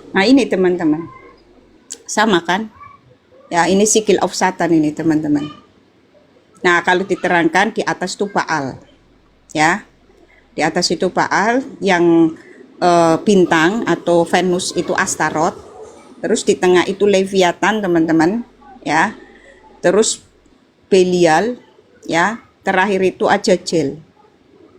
Nah, ini teman-teman. Sama kan? Ya, ini sikil of Satan ini, teman-teman. Nah, kalau diterangkan di atas itu Baal. Ya. Di atas itu Baal, yang bintang atau Venus itu Astaroth. Terus di tengah itu Leviathan, teman-teman. Ya. Terus Belial, ya. Terakhir itu Azazel.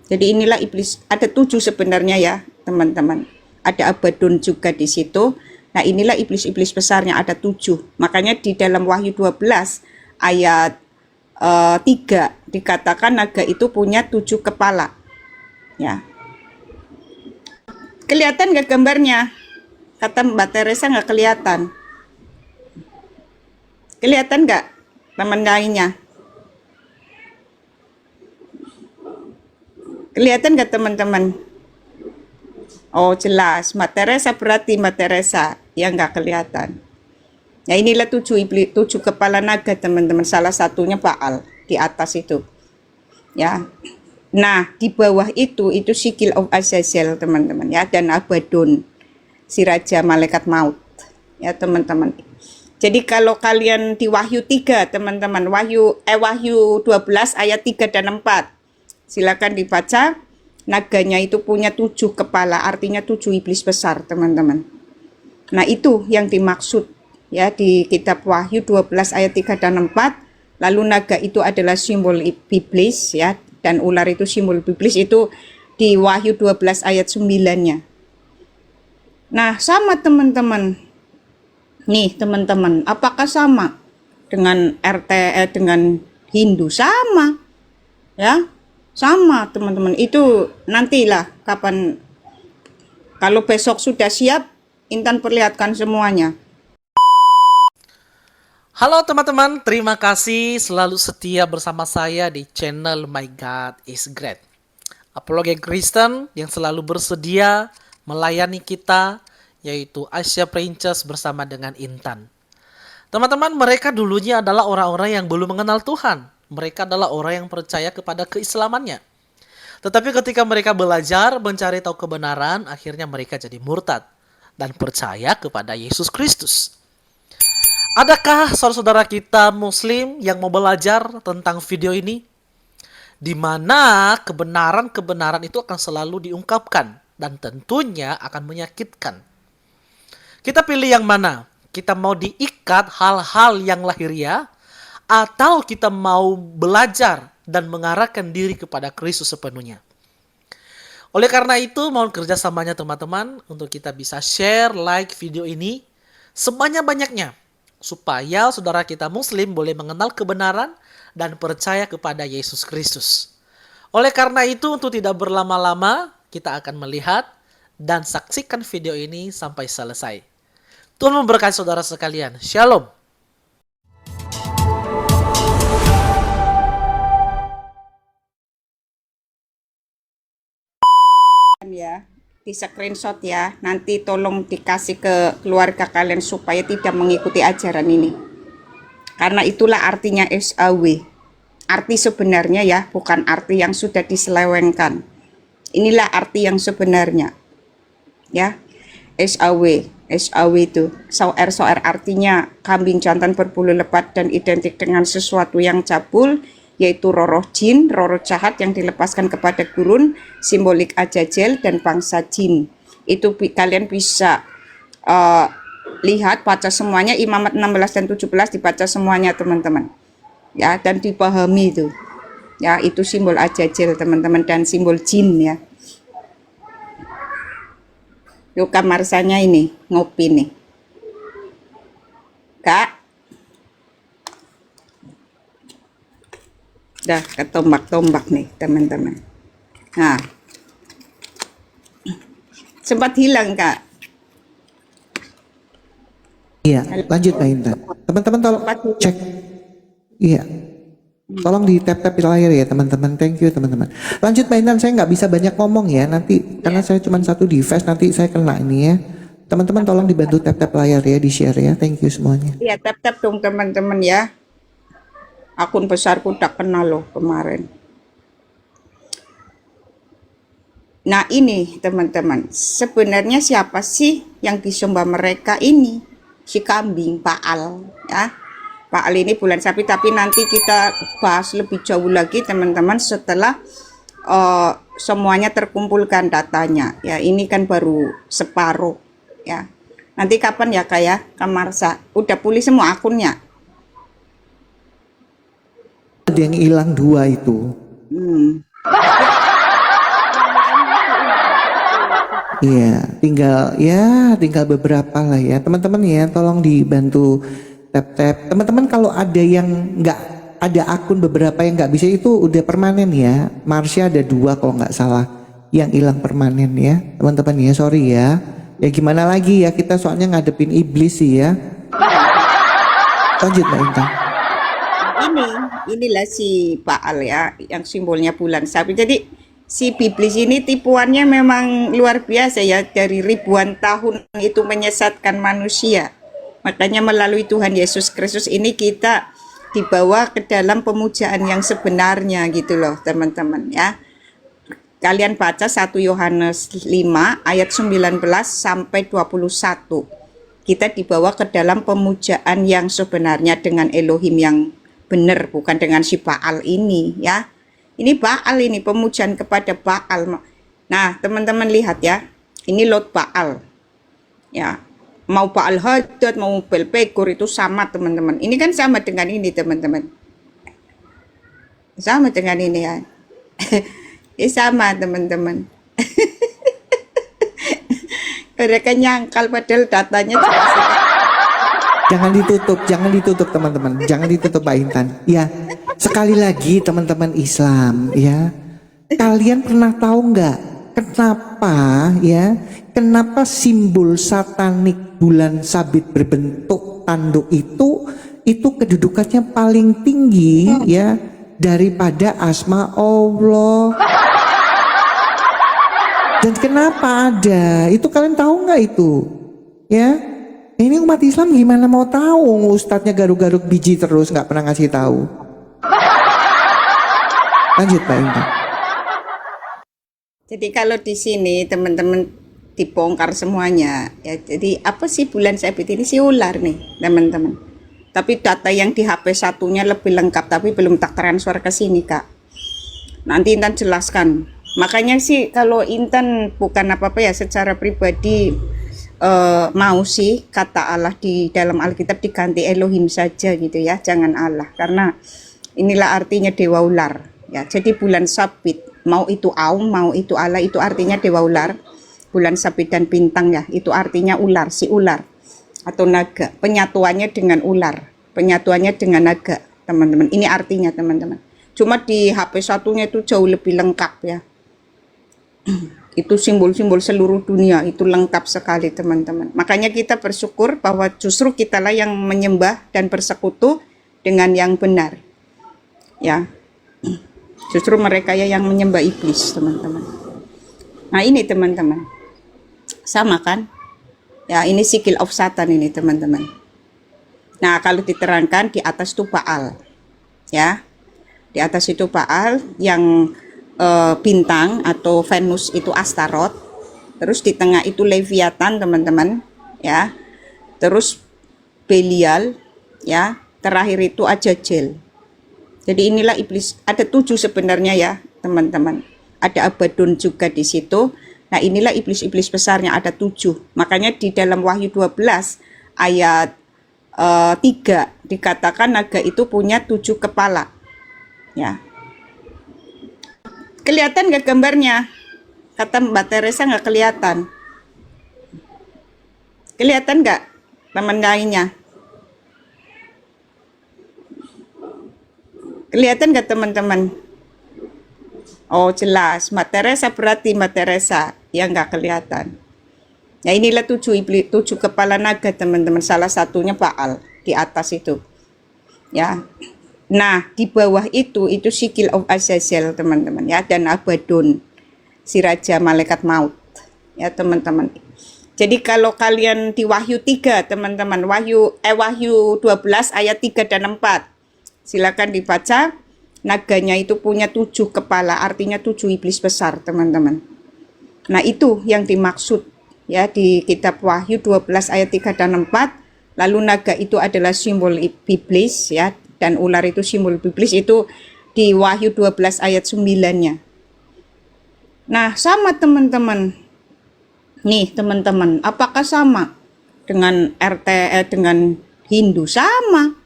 Jadi inilah iblis. Ada 7 sebenarnya ya, teman-teman. Ada Abaddon juga di situ. Nah, inilah iblis-iblis besarnya, ada 7. Makanya di dalam Wahyu 12 ayat 3 dikatakan naga itu punya 7 kepala. Ya. Kelihatan nggak gambarnya? Kata Mbak Teresa nggak kelihatan. Kelihatan nggak teman lainnya? Kelihatan nggak teman-teman? Oh, jelas. Mbak Teresa berarti Mbak Teresa yang nggak kelihatan. Ya, inilah 7 iblis, 7 kepala naga, teman-teman. Salah satunya Baal di atas itu. Ya. Nah, di bawah itu Sikil of Azazel, teman-teman, ya, dan Abaddon, si raja malaikat maut. Ya, teman-teman. Jadi kalau kalian di Wahyu 3, teman-teman, Wahyu 12 ayat 3 dan 4. Silakan dibaca. Naganya itu punya 7 kepala, artinya 7 iblis besar, teman-teman. Nah, itu yang dimaksud ya di kitab Wahyu 12 ayat 3 dan 4. Lalu naga itu adalah simbol iblis ya, dan ular itu simbol iblis, itu di Wahyu 12 ayat 9-nya. Nah, sama teman-teman. Nih, teman-teman, apakah sama dengan dengan Hindu? Sama. Ya. Sama, teman-teman. Itu nantilah kapan, kalau besok sudah siap, Intan perlihatkan semuanya. Halo teman-teman, terima kasih selalu setia bersama saya di channel My God is Great. Apologi Kristen yang selalu bersedia melayani kita, yaitu Asia Princess bersama dengan Intan. Teman-teman, mereka dulunya adalah orang-orang yang belum mengenal Tuhan. Mereka adalah orang yang percaya kepada keislamannya. Tetapi ketika mereka belajar mencari tahu kebenaran, akhirnya mereka jadi murtad dan percaya kepada Yesus Kristus. Adakah saudara-saudara kita Muslim yang mau belajar tentang video ini? Di mana kebenaran-kebenaran itu akan selalu diungkapkan dan tentunya akan menyakitkan. Kita pilih yang mana? Kita mau diikat hal-hal yang lahiriah, atau kita mau belajar dan mengarahkan diri kepada Kristus sepenuhnya. Oleh karena itu, mohon kerjasamanya teman-teman untuk kita bisa share, like video ini sebanyak-banyaknya, supaya saudara kita Muslim boleh mengenal kebenaran dan percaya kepada Yesus Kristus. Oleh karena itu, untuk tidak berlama-lama, kita akan melihat dan saksikan video ini sampai selesai. Tuhan memberkati saudara sekalian. Shalom. Ya, di screenshot ya, nanti tolong dikasih ke keluarga kalian supaya tidak mengikuti ajaran ini, karena itulah artinya SAW, arti sebenarnya ya, bukan arti yang sudah diselewengkan. Inilah arti yang sebenarnya ya. SAW itu soer artinya kambing jantan berbulu lebat dan identik dengan sesuatu yang cabul, yaitu roh jin, roh jahat yang dilepaskan kepada gurun, simbolik Azazel dan bangsa jin. Itu kalian bisa lihat, baca semuanya, Imamat 16 dan 17 dibaca semuanya teman-teman. Ya, dan dipahami itu. Ya, itu simbol Azazel teman-teman, dan simbol jin ya. Yuk, kamar saya ini ngopi nih. Kak. Dah ketombak-tombak nih teman-teman. Nah, sempat hilang Kak. Iya, lanjut Mbak Intan. Teman-teman tolong cek. Iya, tolong di tap-tap di layar ya teman-teman. Thank you teman-teman. Lanjut Mbak Intan, saya nggak bisa banyak ngomong ya nanti, karena saya cuma satu device, nanti saya kena ini ya. Teman-teman tolong dibantu tap-tap layar ya, di share ya. Thank you semuanya. Iya, tap-tap dong teman-teman ya. Akun besarku tak kenal loh kemarin. Nah ini teman-teman, sebenarnya siapa sih yang disembah mereka ini? Si kambing, Baal ya. Baal ini bulan sapi, tapi nanti kita bahas lebih jauh lagi teman-teman setelah semuanya terkumpulkan datanya ya. Ini kan baru separuh ya. Nanti kapan ya Kak ya, Kak Marsha? Udah pulih semua akunnya? Ada yang hilang 2 itu. Iya, tinggal beberapa lah ya. Teman-teman ya, tolong dibantu tap-tap. Teman-teman kalau ada yang nggak ada akun beberapa yang nggak bisa itu udah permanen ya. Marsha ada 2 kalau nggak salah yang hilang permanen ya. Teman-teman ya, sorry ya. Ya gimana lagi ya, kita soalnya ngadepin iblis sih ya. Lanjut Mbak Intan. Inilah si Baal ya, yang simbolnya bulan sapi. Jadi si iblis ini tipuannya memang luar biasa ya, dari ribuan tahun itu menyesatkan manusia. Makanya melalui Tuhan Yesus Kristus ini kita dibawa ke dalam pemujaan yang sebenarnya gitu loh teman-teman ya. Kalian baca 1 Yohanes 5 ayat 19 sampai 21. Kita dibawa ke dalam pemujaan yang sebenarnya dengan Elohim yang benar, bukan dengan si Baal ini ya. Ini Baal, ini pemujaan kepada Baal. Nah teman-teman lihat ya, ini lot Baal ya. Mau Baal Hadad, mau Belpegur itu sama teman-teman. Ini kan sama dengan ini teman-teman. Sama dengan ini ya. Ini sama teman-teman. Mereka nyangkal padahal datanya jelas. Jangan ditutup teman-teman. Jangan ditutup Mbak Intan. Ya, sekali lagi teman-teman Islam ya. Kalian pernah tahu nggak kenapa simbol satanik bulan sabit berbentuk tanduk itu kedudukannya paling tinggi ya daripada asma Allah. Dan kenapa ada? Itu kalian tahu nggak itu? Ya, ini umat Islam gimana mau tahu? Ustadznya garuk-garuk biji terus nggak pernah ngasih tahu. Lanjut Pak Intan. Jadi kalau di sini teman-teman dibongkar semuanya ya. Jadi apa sih bulan sabit ini? Si ular nih teman-teman. Tapi data yang di HP satunya lebih lengkap, tapi belum tak transfer ke sini Kak. Nanti Intan jelaskan. Makanya sih kalau Intan bukan apa-apa ya, secara pribadi mau sih kata Allah di dalam Alkitab diganti Elohim saja gitu ya, jangan Allah, karena inilah artinya dewa ular ya. Jadi bulan sabit, mau itu Aum, mau itu Allah, itu artinya dewa ular. Bulan sabit dan bintang ya, itu artinya ular, si ular atau naga. Penyatuannya dengan ular, penyatuannya dengan naga teman-teman. Ini artinya teman-teman. Cuma di HP satunya itu jauh lebih lengkap ya. Itu simbol-simbol seluruh dunia, itu lengkap sekali teman-teman. Makanya kita bersyukur bahwa justru kitalah yang menyembah dan bersekutu dengan yang benar ya. Justru mereka ya yang menyembah iblis teman-teman. Nah ini teman-teman, sama kan ya, ini sigil of Satan ini teman-teman. Nah kalau diterangkan di atas itu Baal ya, di atas itu Baal, yang bintang atau Venus itu Astaroth, terus di tengah itu Leviathan teman-teman ya, terus Belial ya, terakhir itu Azazel. Jadi inilah iblis, ada 7 sebenarnya ya teman-teman, ada Abaddon juga di situ. Nah inilah iblis-iblis besarnya, ada 7. Makanya di dalam Wahyu 12 ayat 3 dikatakan naga itu punya 7 kepala ya. Kelihatan nggak gambarnya? Kata Mbak Teresa nggak kelihatan. Kelihatan nggak teman lainnya? Kelihatan nggak teman-teman? Oh jelas, Mbak Teresa berarti Mbak Teresa yang nggak kelihatan. Nah inilah 7 kepala naga teman-teman. Salah satunya Baal di atas itu. Ya. Nah, di bawah itu Sigil of Azazel teman-teman ya, dan Abaddon, si raja malaikat maut ya teman-teman. Jadi kalau kalian di Wahyu 3 teman-teman, Wahyu 12 ayat 3 dan 4. Silakan dibaca. Naganya itu punya 7 kepala, artinya 7 iblis besar teman-teman. Nah, itu yang dimaksud ya di kitab Wahyu 12 ayat 3 dan 4. Lalu naga itu adalah simbol iblis ya, dan ular itu simbol iblis, itu di Wahyu 12 ayat 9-nya. Nah, sama teman-teman. Nih, teman-teman, apakah sama dengan dengan Hindu? Sama.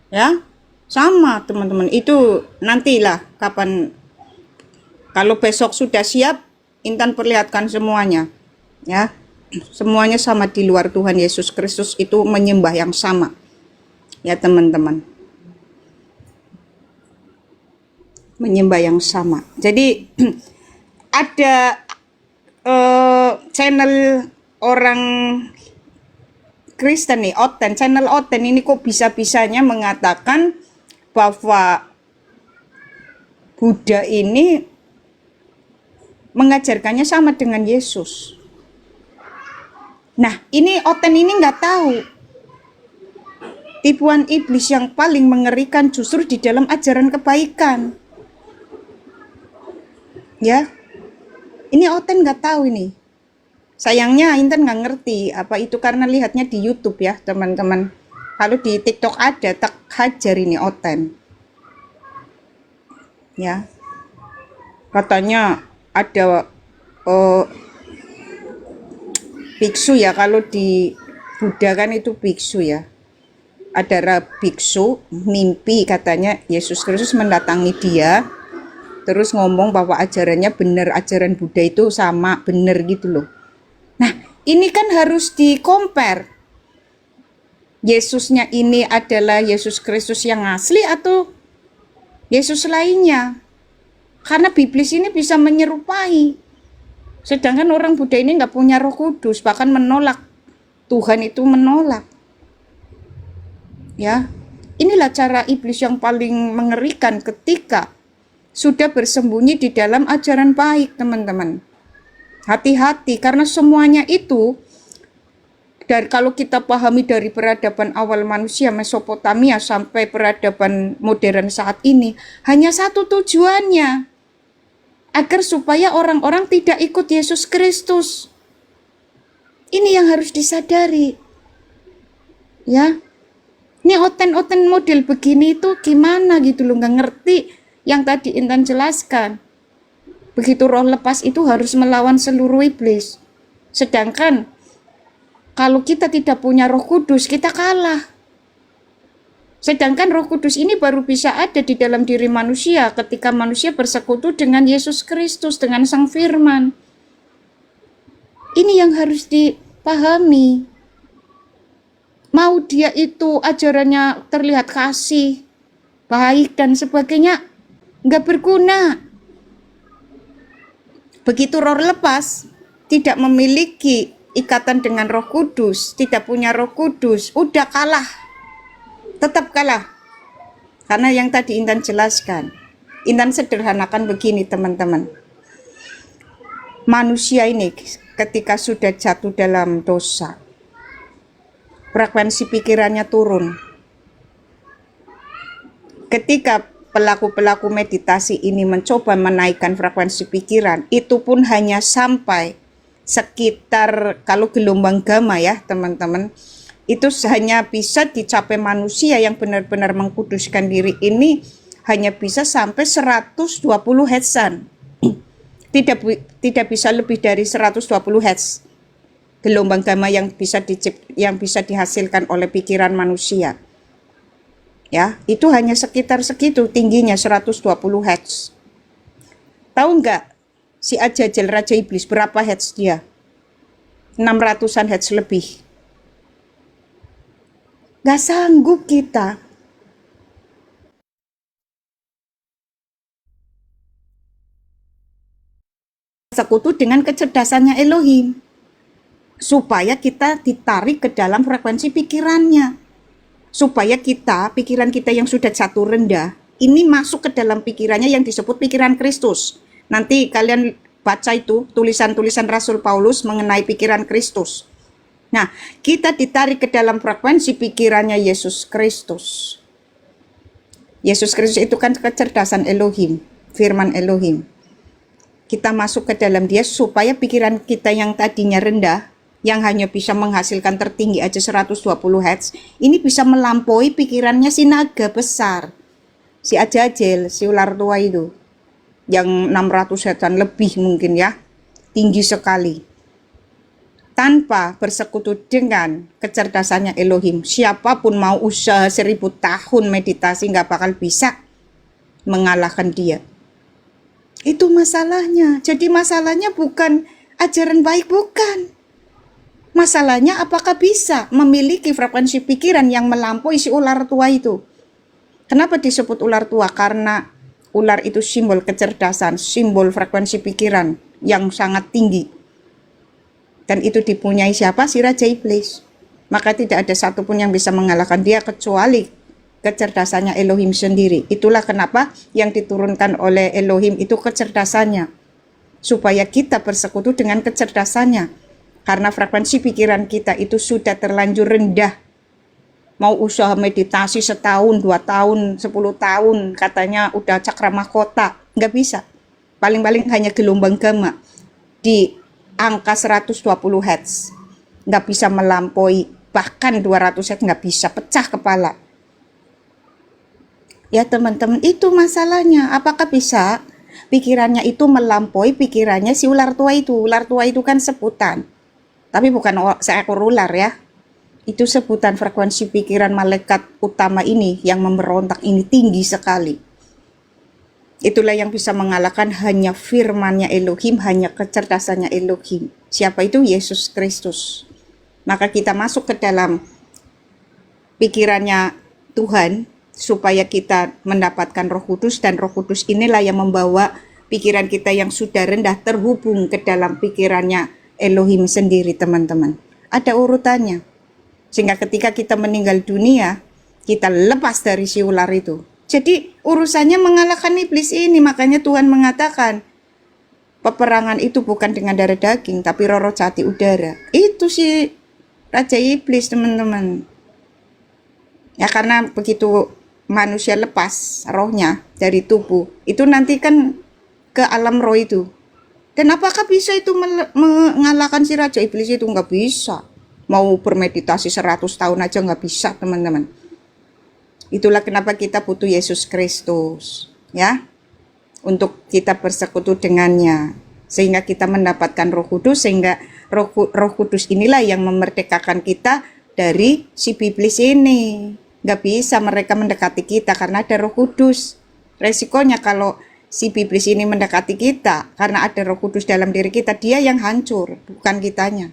Ya. Sama, teman-teman. Itu nantilah kapan, kalau besok sudah siap, Intan perlihatkan semuanya. Ya. Semuanya sama di luar Tuhan Yesus Kristus, itu menyembah yang sama. Ya, teman-teman. Menyembah yang sama. Jadi ada channel orang Kristen nih, Oten, channel Oten ini kok bisa-bisanya mengatakan bahwa Buddha ini mengajarkannya sama dengan Yesus. Nah, ini Oten ini nggak tahu tipuan iblis yang paling mengerikan justru di dalam ajaran kebaikan. Ya, ini Oten nggak tahu ini. Sayangnya Intan nggak ngerti apa itu, karena lihatnya di YouTube ya teman-teman. Kalau di TikTok ada, tak hajar ini Oten. Ya, katanya ada biksu ya, kalau di Buddha kan itu biksu ya. Ada biksu mimpi, katanya Yesus Kristus mendatangi dia, terus ngomong bahwa ajarannya benar, ajaran Buddha itu sama, benar gitu loh. Nah, ini kan harus di-compare. Yesusnya ini adalah Yesus Kristus yang asli atau Yesus lainnya? Karena Biblis ini bisa menyerupai. Sedangkan orang Buddha ini nggak punya Roh Kudus, bahkan menolak. Tuhan itu menolak. Ya, inilah cara iblis yang paling mengerikan ketika sudah bersembunyi di dalam ajaran baik, teman-teman. Hati-hati, karena semuanya itu, dan kalau kita pahami dari peradaban awal manusia Mesopotamia sampai peradaban modern saat ini, hanya satu tujuannya, agar supaya orang-orang tidak ikut Yesus Kristus. Ini yang harus disadari. Ya, ini Oten-Oten model begini itu gimana gitu loh, nggak ngerti yang tadi Intan jelaskan. Begitu roh lepas itu harus melawan seluruh iblis. Sedangkan kalau kita tidak punya Roh Kudus, kita kalah. Sedangkan Roh Kudus ini baru bisa ada di dalam diri manusia ketika manusia bersekutu dengan Yesus Kristus, dengan Sang Firman. Ini yang harus dipahami. Mau dia itu ajarannya terlihat kasih, baik dan sebagainya, nggak berguna. Begitu roh lepas, tidak memiliki ikatan dengan Roh Kudus, tidak punya Roh Kudus, udah kalah. Tetap kalah. Karena yang tadi Intan jelaskan, Intan sederhanakan begini teman-teman. Manusia ini ketika sudah jatuh dalam dosa, frekuensi pikirannya turun. Ketika pelaku-pelaku meditasi ini mencoba menaikkan frekuensi pikiran, itu pun hanya sampai sekitar, kalau gelombang gamma ya teman-teman, itu hanya bisa dicapai manusia yang benar-benar mengkuduskan diri ini hanya bisa sampai 120 Hz-an. Tidak bisa lebih dari 120 Hz. Gelombang gamma yang bisa dihasilkan oleh pikiran manusia. Ya, itu hanya sekitar segitu tingginya 120 Hz. Tahu nggak si Ajajal Raja Iblis berapa Hz dia? 600-an Hz lebih. Gak sanggup kita. Sekutu dengan kecerdasannya Elohim. Supaya kita ditarik ke dalam frekuensi pikirannya. Supaya pikiran kita yang sudah jatuh rendah, ini masuk ke dalam pikirannya yang disebut pikiran Kristus. Nanti kalian baca itu tulisan-tulisan Rasul Paulus mengenai pikiran Kristus. Nah, kita ditarik ke dalam frekuensi pikirannya Yesus Kristus. Yesus Kristus itu kan kecerdasan Elohim, firman Elohim. kita masuk ke dalam dia supaya pikiran kita yang tadinya rendah, yang hanya bisa menghasilkan tertinggi aja 120 Hz, ini bisa melampaui pikirannya si naga besar, si Ajajel, si ular tua itu, yang 600 Hz lebih mungkin ya, tinggi sekali. Tanpa bersekutu dengan kecerdasannya Elohim, siapapun mau usaha 1000 tahun meditasi nggak bakal bisa mengalahkan dia. Itu masalahnya. Jadi masalahnya bukan ajaran baik, bukan. Masalahnya apakah bisa memiliki frekuensi pikiran yang melampaui si ular tua itu. Kenapa disebut ular tua? Karena ular itu simbol kecerdasan, simbol frekuensi pikiran yang sangat tinggi. Dan itu dipunyai siapa? Si Raja Iblis. Maka tidak ada satupun yang bisa mengalahkan dia kecuali kecerdasannya Elohim sendiri. Itulah kenapa yang diturunkan oleh Elohim itu kecerdasannya. Supaya kita bersekutu dengan kecerdasannya. Karena frekuensi pikiran kita itu sudah terlanjur rendah. Mau usaha meditasi setahun, 2 tahun, 10 tahun, katanya udah cakra mahkota. Nggak bisa. Paling-paling hanya gelombang gamma di angka 120 Hz. Nggak bisa melampaui, bahkan 200 Hz nggak bisa, pecah kepala. Ya teman-teman, itu masalahnya. Apakah bisa pikirannya itu melampaui pikirannya si ular tua itu? Ular tua itu kan sebutan, tapi bukan seekor ular ya. Itu sebutan frekuensi pikiran malaikat utama ini yang memberontak ini tinggi sekali. Itulah yang bisa mengalahkan hanya firman-Nya Elohim, hanya kecerdasannya Elohim. Siapa itu? Yesus Kristus. Maka kita masuk ke dalam pikirannya Tuhan, supaya kita mendapatkan Roh Kudus, dan Roh Kudus inilah yang membawa pikiran kita yang sudah rendah terhubung ke dalam pikirannya Elohim sendiri, teman-teman. Ada urutannya. Sehingga ketika kita meninggal dunia, kita lepas dari si ular itu. Jadi urusannya mengalahkan iblis ini. Makanya Tuhan mengatakan, peperangan itu bukan dengan darah daging, tapi roh jati udara. Itu si Raja Iblis, teman-teman. Ya karena begitu manusia lepas rohnya dari tubuh, itu nanti kan ke alam roh itu. Dan apakah bisa itu mengalahkan si Raja Iblis itu? Nggak bisa. Mau bermeditasi 100 tahun aja nggak bisa, teman-teman. Itulah kenapa kita butuh Yesus Kristus, ya, untuk kita bersekutu dengannya, sehingga kita mendapatkan Roh Kudus, sehingga Roh Kudus inilah yang memerdekakan kita dari si iblis ini. Nggak bisa mereka mendekati kita karena ada Roh Kudus. Resikonya kalau si iblis ini mendekati kita karena ada Roh Kudus dalam diri kita, dia yang hancur, bukan kitanya.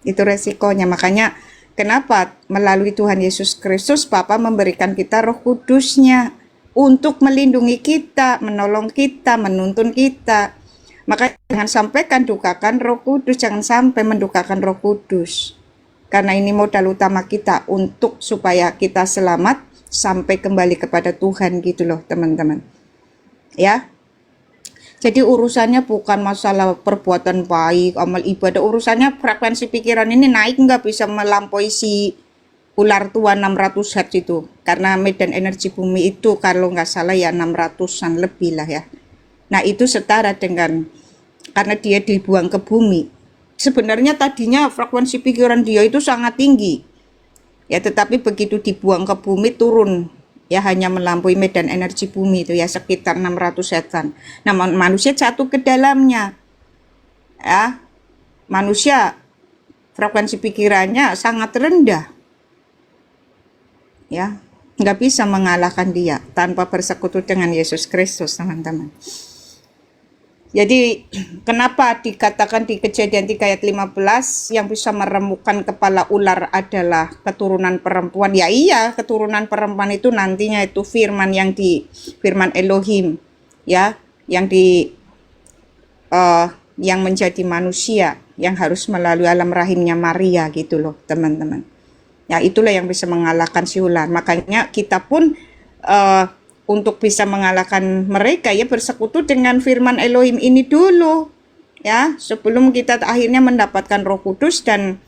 Itu resikonya. Makanya kenapa melalui Tuhan Yesus Kristus Bapa memberikan kita Roh Kudusnya untuk melindungi kita, menolong kita, menuntun kita. Maka jangan sampaikan dukakan Roh Kudus, jangan sampai mendukakan Roh Kudus. Karena ini modal utama kita untuk supaya kita selamat sampai kembali kepada Tuhan gitu loh, teman-teman. Ya. Jadi urusannya bukan masalah perbuatan baik, amal ibadah, urusannya frekuensi pikiran ini naik nggak bisa melampaui si ular tua 600 Hz itu. Karena medan energi bumi itu kalau nggak salah ya 600-an lebih lah ya. Nah itu setara dengan, karena dia dibuang ke bumi. Sebenarnya tadinya frekuensi pikiran dia itu sangat tinggi. Ya tetapi begitu dibuang ke bumi turun. Ya hanya melampaui medan energi bumi itu ya sekitar 600 Hz. Nah manusia jatuh ke dalamnya. Ya, manusia frekuensi pikirannya sangat rendah. Ya, nggak bisa mengalahkan dia tanpa bersekutu dengan Yesus Kristus, teman-teman. Jadi kenapa dikatakan di Kejadian 3 ayat 15 yang bisa meremukkan kepala ular adalah keturunan perempuan? Ya iya, keturunan perempuan itu nantinya itu firman Elohim ya, yang menjadi manusia yang harus melalui alam rahimnya Maria gitu loh, teman-teman. Ya itulah yang bisa mengalahkan si ular. Makanya kita pun untuk bisa mengalahkan mereka ya bersekutu dengan firman Elohim ini dulu ya, sebelum kita akhirnya mendapatkan Roh Kudus dan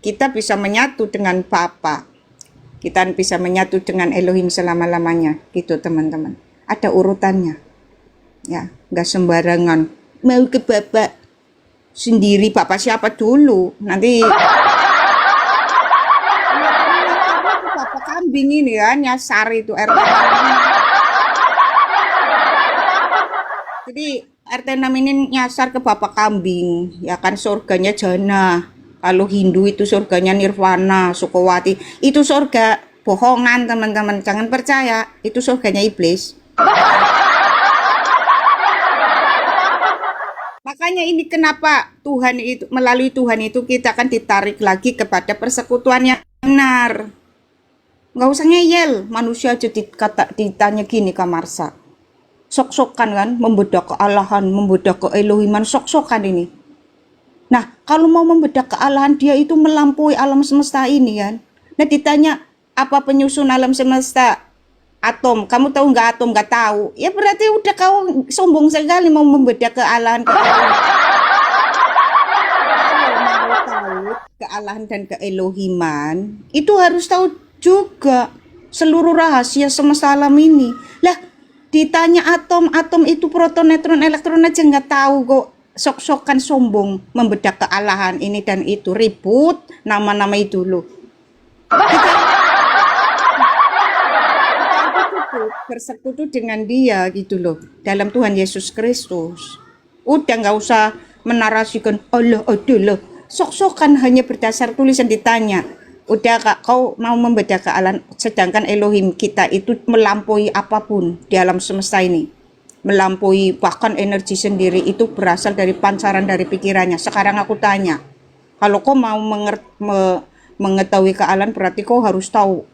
kita bisa menyatu dengan Bapa, kita bisa menyatu dengan Elohim selama-lamanya gitu, teman-teman. Ada urutannya ya, nggak sembarangan mau ke bapak sendiri. Bapak siapa dulu? Nanti bapak kambing ini kan nyasar itu RT. Jadi RT 6 ini nyasar ke bapak kambing, ya kan surganya jana. Kalau Hindu itu surganya nirvana, Sukowati. Itu surga bohongan teman-teman, jangan percaya. Itu surganya iblis. Makanya ini kenapa Tuhan itu, melalui Tuhan itu kita akan ditarik lagi kepada persekutuan yang benar. Nggak usah ngeyel, manusia aja ditanya gini Kak Marsa. Sok-sokan kan, membedah kealahan, membedah keelohiman, sok-sokan ini. Nah, kalau mau membedah kealahan, dia itu melampaui alam semesta ini kan. Nah, ditanya, apa penyusun alam semesta? Atom. Kamu tahu nggak atom? Nggak tahu. Ya berarti udah kau sombong sekali mau membedah kealahan. Kalau mau tahu kealahan dan keelohiman, itu harus tahu juga seluruh rahasia semesta alam ini. Lah, ditanya atom itu proton, neutron, elektron aja nggak tahu kok. Sok-sokan sombong membedah kealahan ini dan itu, ribut nama-nama itu loh. Kita bersekutu dengan dia gitu loh dalam Tuhan Yesus Kristus. Udah nggak usah menarasikan Allah adalah, sok-sokan hanya berdasar tulisan ditanya. Udah Kak, kau mau membedah kealahan, sedangkan Elohim kita itu melampaui apapun di alam semesta ini. Melampaui bahkan energi sendiri, itu berasal dari pancaran dari pikirannya. Sekarang aku tanya, kalau kau mau mengetahui kealahan, berarti kau harus tahu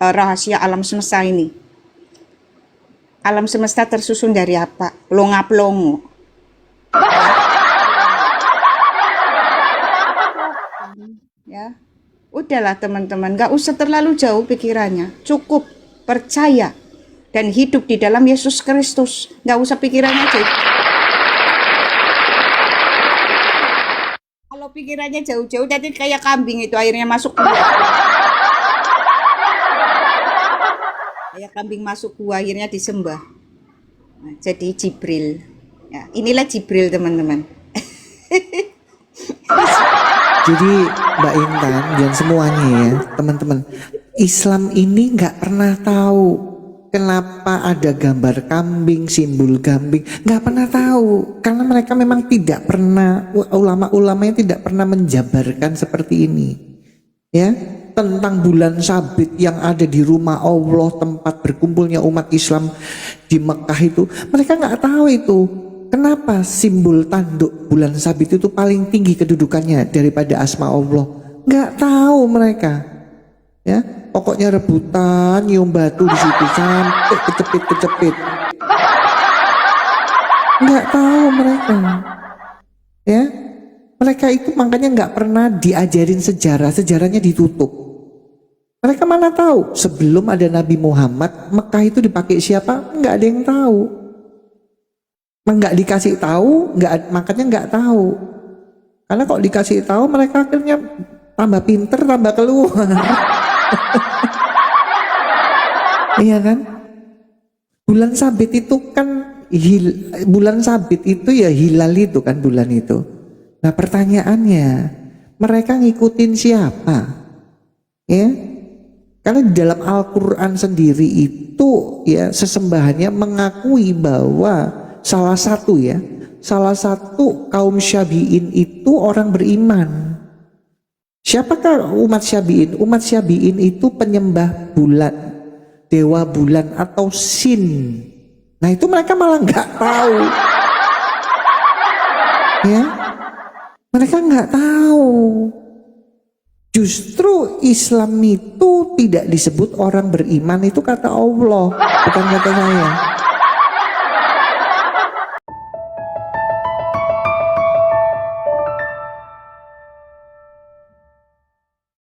rahasia alam semesta ini. Alam semesta tersusun dari apa? Plonga-plongo. Ya, udahlah teman-teman, gak usah terlalu jauh pikirannya. Cukup percaya dan hidup di dalam Yesus Kristus. Gak usah pikirannya jauh. Kalau pikirannya jauh-jauh, jadi kayak kambing itu akhirnya masuk gua. Kayak kambing masuk gua akhirnya disembah. Nah, jadi Jibril. Ya, inilah Jibril teman-teman. Jadi Mbak Intan dan semuanya ya teman-teman, Islam ini nggak pernah tahu kenapa ada gambar kambing, simbol kambing, nggak pernah tahu karena mereka memang tidak pernah, ulama-ulamanya tidak pernah menjabarkan seperti ini ya, tentang bulan sabit yang ada di rumah Allah, tempat berkumpulnya umat Islam di Mekah itu. Mereka nggak tahu itu kenapa simbol tanduk bulan sabit itu paling tinggi kedudukannya daripada asma Allah. Nggak tahu mereka ya, pokoknya rebutan nyium batu di situ sampai kecepit. Nggak tahu mereka ya. Mereka itu makanya nggak pernah diajarin sejarahnya ditutup. Mereka mana tahu sebelum ada Nabi Muhammad Mekah itu dipakai siapa? Nggak ada yang tahu. Nggak dikasih tahu, makanya nggak tahu. Karena kok dikasih tahu mereka akhirnya tambah pinter, tambah keluar. Iya kan? Bulan sabit itu kan bulan sabit itu ya hilal itu kan bulan itu. Nah pertanyaannya, mereka ngikutin siapa? Ya, karena di dalam Al-Quran sendiri itu ya sesembahannya mengakui bahwa salah satu kaum Syabi'in itu orang beriman. Siapakah umat Syabi'in? Umat Syabi'in itu penyembah bulan, dewa bulan atau Sin. Nah itu mereka malah nggak tahu. Ya, mereka nggak tahu. Justru Islam itu tidak disebut orang beriman, itu kata Allah, bukan kata saya.